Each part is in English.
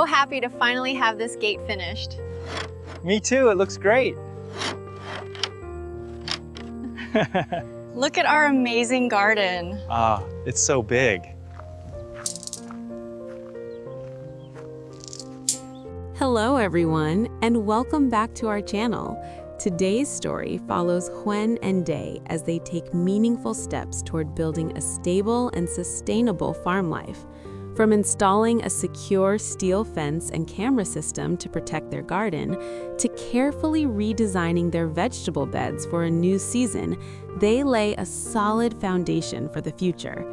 so happy to finally have this gate finished. Me too, it looks great. Look at our amazing garden. Ah, it's so big. Hello everyone, and welcome back to our channel. Today's story follows Huyen and Day as they take meaningful steps toward building a stable and sustainable farm life. From installing a secure steel fence and camera system to protect their garden, to carefully redesigning their vegetable beds for a new season, they lay a solid foundation for the future.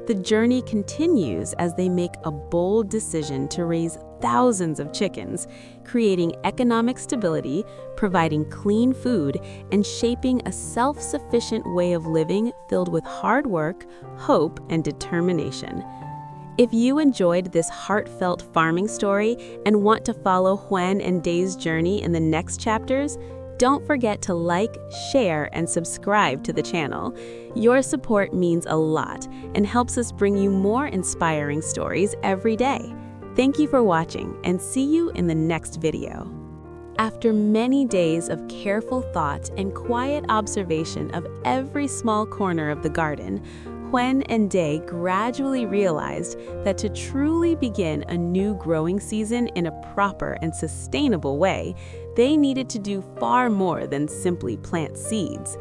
The journey continues as they make a bold decision to raise thousands of chickens, creating economic stability, providing clean food, and shaping a self-sufficient way of living filled with hard work, hope, and determination. If you enjoyed this heartfelt farming story and want to follow Huyen and Day's journey in the next chapters, don't forget to like, share, and subscribe to the channel. Your support means a lot and helps us bring you more inspiring stories every day. Thank you for watching, and see you in the next video. After many days of careful thought and quiet observation of every small corner of the garden, Huyen and Day gradually realized that to truly begin a new growing season in a proper and sustainable way, they needed to do far more than simply plant seeds.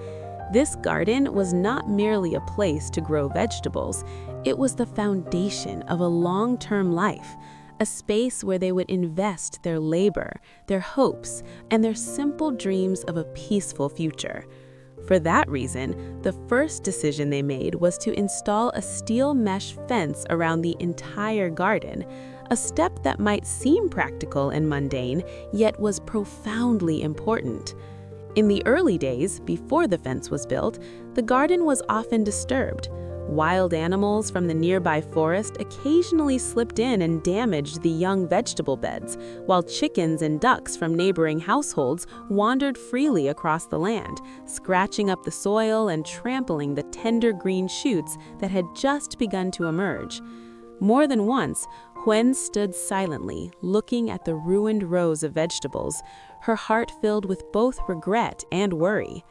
This garden was not merely a place to grow vegetables, it was the foundation of a long-term life, a space where they would invest their labor, their hopes, and their simple dreams of a peaceful future. For that reason, the first decision they made was to install a steel mesh fence around the entire garden, a step that might seem practical and mundane, yet was profoundly important. In the early days, before the fence was built, the garden was often disturbed. Wild animals from the nearby forest occasionally slipped in and damaged the young vegetable beds, while chickens and ducks from neighboring households wandered freely across the land, scratching up the soil and trampling the tender green shoots that had just begun to emerge. More than once, Huyen stood silently, looking at the ruined rows of vegetables, her heart filled with both regret and worry.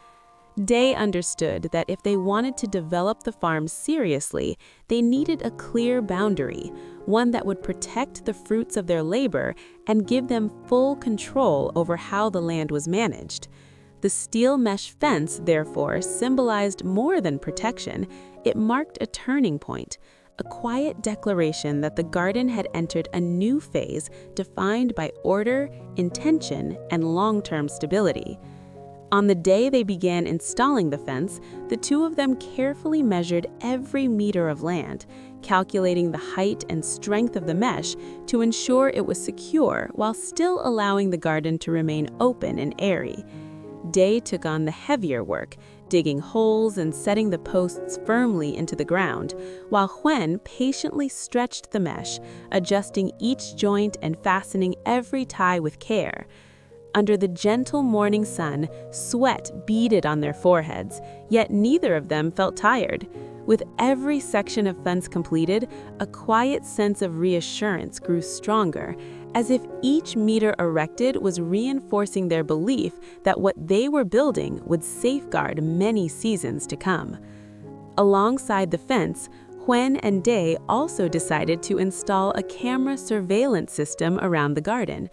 Day understood that if they wanted to develop the farm seriously, they needed a clear boundary, one that would protect the fruits of their labor and give them full control over how the land was managed. The steel mesh fence, therefore, symbolized more than protection. It marked a turning point, a quiet declaration that the garden had entered a new phase defined by order, intention, and long-term stability. On the day they began installing the fence, the two of them carefully measured every meter of land, calculating the height and strength of the mesh to ensure it was secure while still allowing the garden to remain open and airy. Day took on the heavier work, digging holes and setting the posts firmly into the ground, while Huyen patiently stretched the mesh, adjusting each joint and fastening every tie with care. Under the gentle morning sun, sweat beaded on their foreheads, yet neither of them felt tired. With every section of fence completed, a quiet sense of reassurance grew stronger, as if each meter erected was reinforcing their belief that what they were building would safeguard many seasons to come. Alongside the fence, Huyen and Day also decided to install a camera surveillance system around the garden.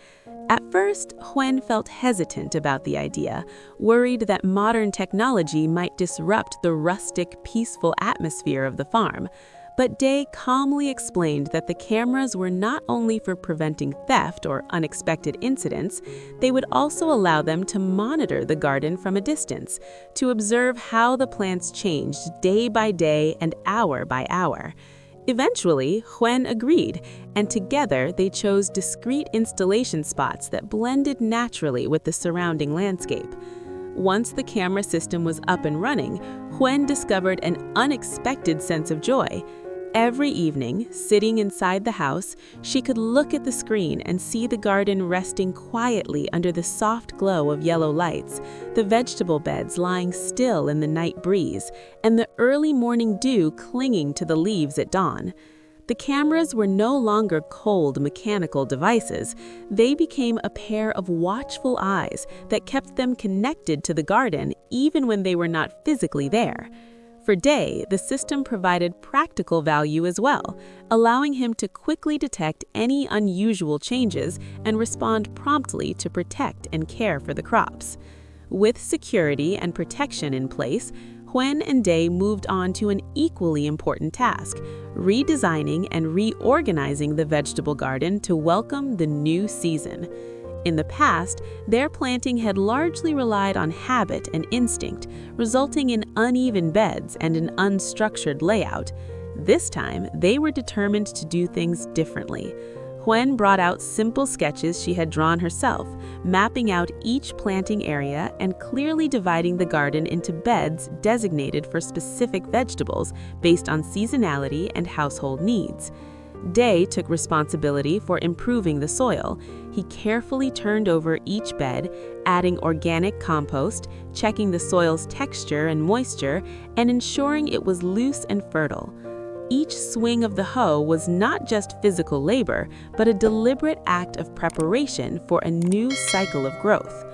At first, Huyen felt hesitant about the idea, worried that modern technology might disrupt the rustic, peaceful atmosphere of the farm. But Day calmly explained that the cameras were not only for preventing theft or unexpected incidents, they would also allow them to monitor the garden from a distance, to observe how the plants changed day by day and hour by hour. Eventually, Huyen agreed, and together they chose discrete installation spots that blended naturally with the surrounding landscape. Once the camera system was up and running, Huyen discovered an unexpected sense of joy. Every evening, sitting inside the house, she could look at the screen and see the garden resting quietly under the soft glow of yellow lights, the vegetable beds lying still in the night breeze, and the early morning dew clinging to the leaves at dawn. The cameras were no longer cold mechanical devices. They became a pair of watchful eyes that kept them connected to the garden even when they were not physically there. For Day, the system provided practical value as well, allowing him to quickly detect any unusual changes and respond promptly to protect and care for the crops. With security and protection in place, Huyen and Day moved on to an equally important task, redesigning and reorganizing the vegetable garden to welcome the new season. In the past, their planting had largely relied on habit and instinct, resulting in uneven beds and an unstructured layout. This time, they were determined to do things differently. Huyen brought out simple sketches she had drawn herself, mapping out each planting area and clearly dividing the garden into beds designated for specific vegetables based on seasonality and household needs. Day took responsibility for improving the soil. He carefully turned over each bed, adding organic compost, checking the soil's texture and moisture, and ensuring it was loose and fertile. Each swing of the hoe was not just physical labor, but a deliberate act of preparation for a new cycle of growth.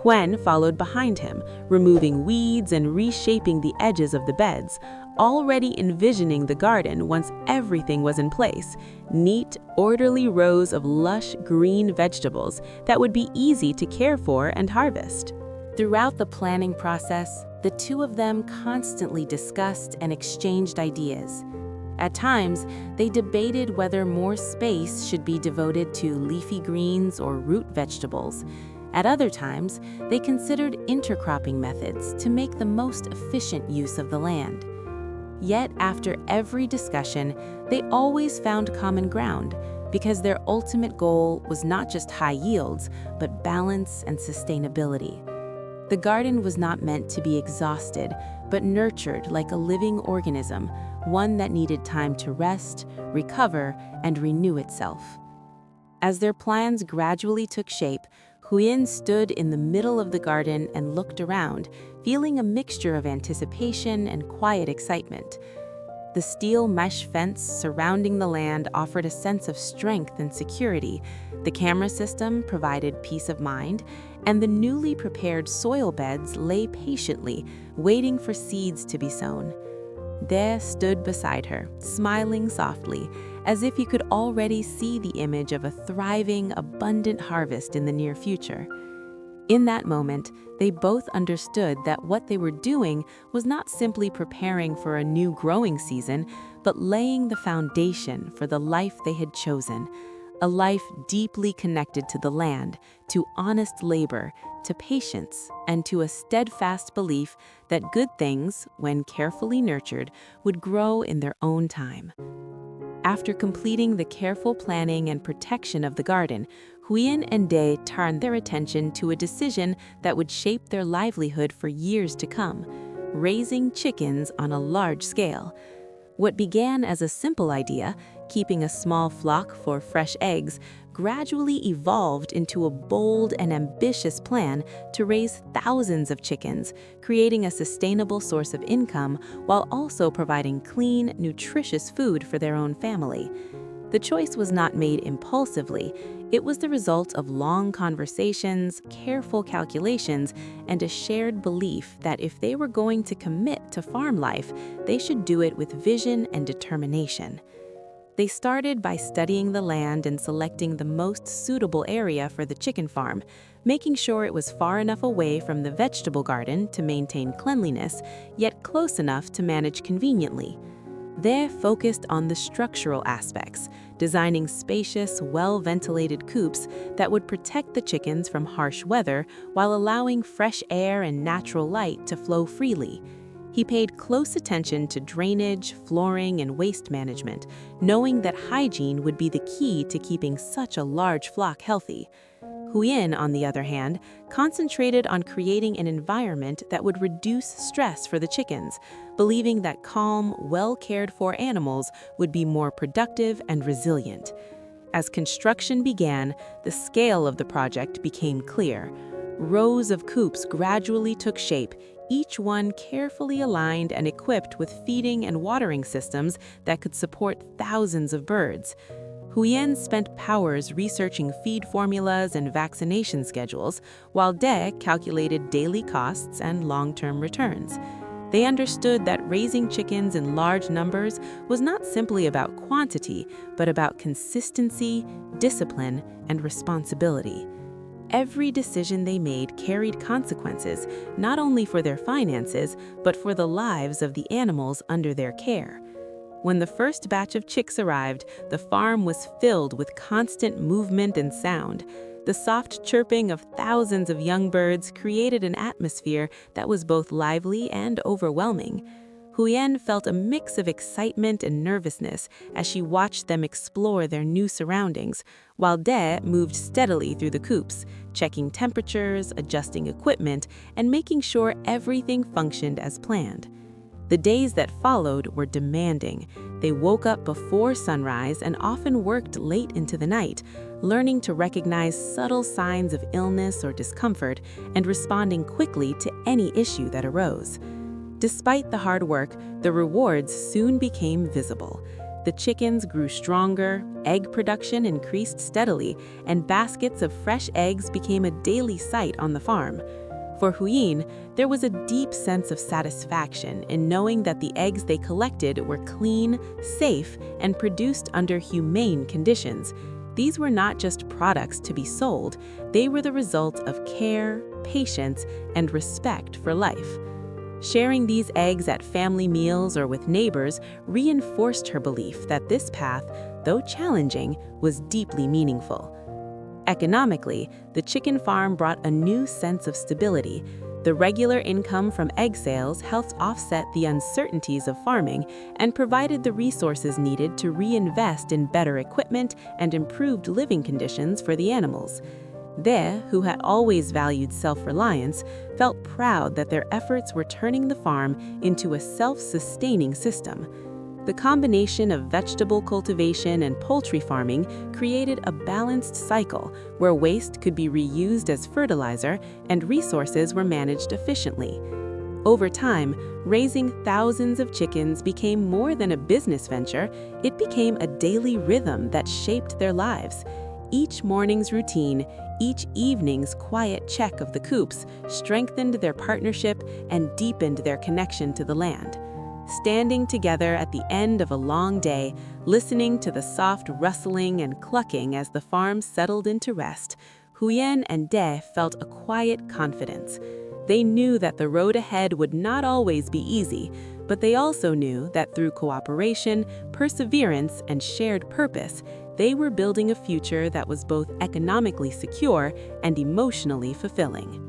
Huyen followed behind him, removing weeds and reshaping the edges of the beds, already envisioning the garden once everything was in place, neat, orderly rows of lush green vegetables that would be easy to care for and harvest. Throughout the planning process, the two of them constantly discussed and exchanged ideas. At times, they debated whether more space should be devoted to leafy greens or root vegetables. At other times, they considered intercropping methods to make the most efficient use of the land. Yet, after every discussion, they always found common ground because their ultimate goal was not just high yields, but balance and sustainability. The garden was not meant to be exhausted, but nurtured like a living organism, one that needed time to rest, recover, and renew itself. As their plans gradually took shape, Huyen stood in the middle of the garden and looked around, feeling a mixture of anticipation and quiet excitement. The steel mesh fence surrounding the land offered a sense of strength and security. The camera system provided peace of mind, and the newly prepared soil beds lay patiently, waiting for seeds to be sown. Day stood beside her, smiling softly, as if he could already see the image of a thriving, abundant harvest in the near future. In that moment, they both understood that what they were doing was not simply preparing for a new growing season, but laying the foundation for the life they had chosen, a life deeply connected to the land, to honest labor, to patience, and to a steadfast belief that good things, when carefully nurtured, would grow in their own time. After completing the careful planning and protection of the garden, Huyen and Day turned their attention to a decision that would shape their livelihood for years to come: raising chickens on a large scale. What began as a simple idea, keeping a small flock for fresh eggs, gradually evolved into a bold and ambitious plan to raise thousands of chickens, creating a sustainable source of income while also providing clean, nutritious food for their own family. The choice was not made impulsively. It was the result of long conversations, careful calculations, and a shared belief that if they were going to commit to farm life, they should do it with vision and determination. They started by studying the land and selecting the most suitable area for the chicken farm, making sure it was far enough away from the vegetable garden to maintain cleanliness, yet close enough to manage conveniently. They focused on the structural aspects, designing spacious, well-ventilated coops that would protect the chickens from harsh weather while allowing fresh air and natural light to flow freely. He paid close attention to drainage, flooring, and waste management, knowing that hygiene would be the key to keeping such a large flock healthy. Huyen, on the other hand, concentrated on creating an environment that would reduce stress for the chickens, believing that calm, well-cared-for animals would be more productive and resilient. As construction began, the scale of the project became clear. Rows of coops gradually took shape, each one carefully aligned and equipped with feeding and watering systems that could support thousands of birds. Huyen spent hours researching feed formulas and vaccination schedules, while De calculated daily costs and long-term returns. They understood that raising chickens in large numbers was not simply about quantity, but about consistency, discipline, and responsibility. Every decision they made carried consequences, not only for their finances, but for the lives of the animals under their care. When the first batch of chicks arrived, the farm was filled with constant movement and sound. The soft chirping of thousands of young birds created an atmosphere that was both lively and overwhelming. Huyen felt a mix of excitement and nervousness as she watched them explore their new surroundings, while De moved steadily through the coops, checking temperatures, adjusting equipment, and making sure everything functioned as planned. The days that followed were demanding. They woke up before sunrise and often worked late into the night, learning to recognize subtle signs of illness or discomfort and responding quickly to any issue that arose. Despite the hard work, the rewards soon became visible. The chickens grew stronger, egg production increased steadily, and baskets of fresh eggs became a daily sight on the farm. For Huyen, there was a deep sense of satisfaction in knowing that the eggs they collected were clean, safe, and produced under humane conditions. These were not just products to be sold, they were the result of care, patience, and respect for life. Sharing these eggs at family meals or with neighbors reinforced her belief that this path, though challenging, was deeply meaningful. Economically, the chicken farm brought a new sense of stability. The regular income from egg sales helped offset the uncertainties of farming and provided the resources needed to reinvest in better equipment and improved living conditions for the animals. De, who had always valued self-reliance, felt proud that their efforts were turning the farm into a self-sustaining system. The combination of vegetable cultivation and poultry farming created a balanced cycle where waste could be reused as fertilizer and resources were managed efficiently. Over time, raising thousands of chickens became more than a business venture, it became a daily rhythm that shaped their lives. Each morning's routine, each evening's quiet check of the coops strengthened their partnership and deepened their connection to the land. Standing together at the end of a long day, listening to the soft rustling and clucking as the farm settled into rest, Huyen and De felt a quiet confidence. They knew that the road ahead would not always be easy, but they also knew that through cooperation, perseverance, and shared purpose, they were building a future that was both economically secure and emotionally fulfilling.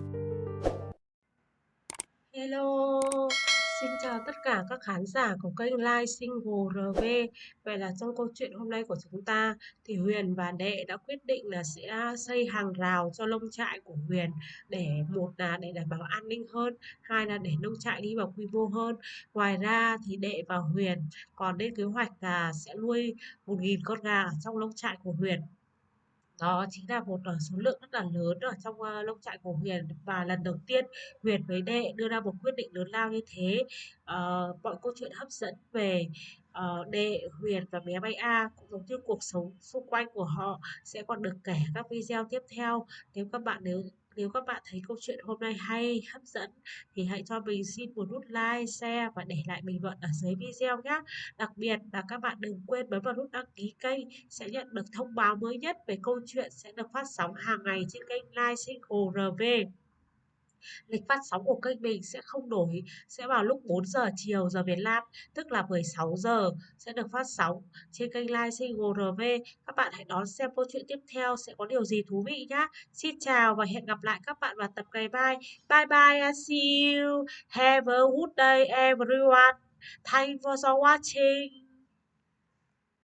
Hello, xin chào tất cả các khán giả của kênh Live Single RV. Vậy là trong câu chuyện hôm nay của chúng ta thì Huyền và Đệ đã quyết định là sẽ xây hàng rào cho lông trại của Huyền, để một là để đảm bảo an ninh hơn, hai là để nông trại đi vào quy mô hơn. Ngoài ra thì Đệ và Huyền còn lên kế hoạch là sẽ nuôi 1.000 con gà ở trong lông trại của Huyền. Đó chính là một số lượng rất là lớn ở trong nông trại của Huyền, và lần đầu tiên Huyền với Đệ đưa ra một quyết định lớn lao như thế. Mọi câu chuyện hấp dẫn về Đệ, Huyền và bé bay A cũng giống như cuộc sống xung quanh của họ sẽ còn được kể các video tiếp theo. Nếu các bạn thấy câu chuyện hôm nay hay, hấp dẫn thì hãy cho mình xin một nút like, share và để lại bình luận ở dưới video nhé. Đặc biệt là các bạn đừng quên bấm vào nút đăng ký kênh sẽ nhận được thông báo mới nhất về câu chuyện sẽ được phát sóng hàng ngày trên kênh Live Single RV. Lịch phát sóng của kênh mình sẽ không đổi, sẽ vào lúc 4 giờ chiều giờ Việt Nam, tức là 16 giờ sẽ được phát sóng trên kênh Live Single RV. Các bạn hãy đón xem câu chuyện tiếp theo sẽ có điều gì thú vị nhé. Xin chào và hẹn gặp lại các bạn vào tập ngày mai. Bye bye and see you. Have a good day everyone. Thanks for watching.